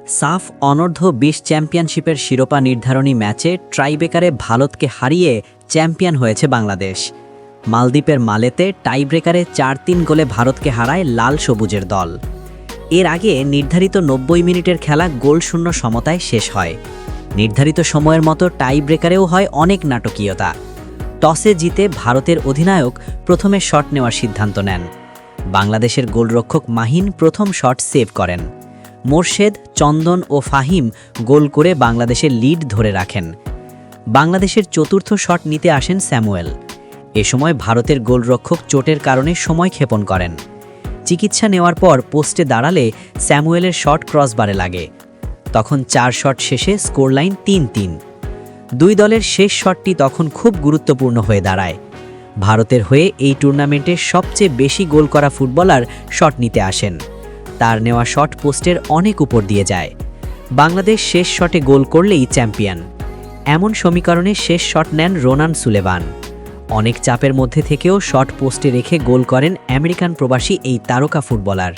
সাফ অনূর্ধ্ব-20 চ্যাম্পিয়নশিপের শিরোপা নির্ধারণী ম্যাচে টাইব্রেকারে ভারতকে হারিয়ে চ্যাম্পিয়ন হয়েছে বাংলাদেশ। মালদ্বীপের মালেতে টাইব্রেকারে ৪-৩ গোলে ভারতকে হারায় লাল সবুজের দল। এর আগে নির্ধারিত ৯০ মিনিটের খেলা গোলশূন্য সমতায় শেষ হয়। নির্ধারিত সময়ের মতো টাইব্রেকারেও হয় অনেক নাটকীয়তা। টসে জিতে ভারতের অধিনায়ক প্রথমে শট নেওয়ার সিদ্ধান্ত নেন। বাংলাদেশের গোলরক্ষক মাহিন প্রথম শট সেভ করেন। মোরশেদ, চন্দন ও ফাহিম গোল করে বাংলাদেশের লিড ধরে রাখেন। বাংলাদেশের চতুর্থ শট নিতে আসেন স্যামুয়েল। এ সময় ভারতের গোলরক্ষক চোটের কারণে সময় ক্ষেপণ করেন। চিকিৎসা নেওয়ার পর পোস্টে দাঁড়ালে স্যামুয়েলের শট ক্রসবারে লাগে। তখন ৪ শট শেষে স্কোরলাইন ৩-৩। দুই দলের শেষ শটটি তখন খুব গুরুত্বপূর্ণ হয়ে দাঁড়ায়। ভারতের হয়ে এই টুর্নামেন্টে সবচেয়ে বেশি গোল করা ফুটবলার শট নিতে আসেন। তার নেওয়া শট পোস্টের অনেক উপর দিয়ে যায়। বাংলাদেশ শেষ শটে গোল করলেই চ্যাম্পিয়ন। এমন সমীকরণে শেষ শট নেন রোনান সুলেভান। অনেক চাপের মধ্যে থেকেও শট পোস্টে রেখে গোল করেন আমেরিকান প্রবাসী এই তারকা ফুটবলার।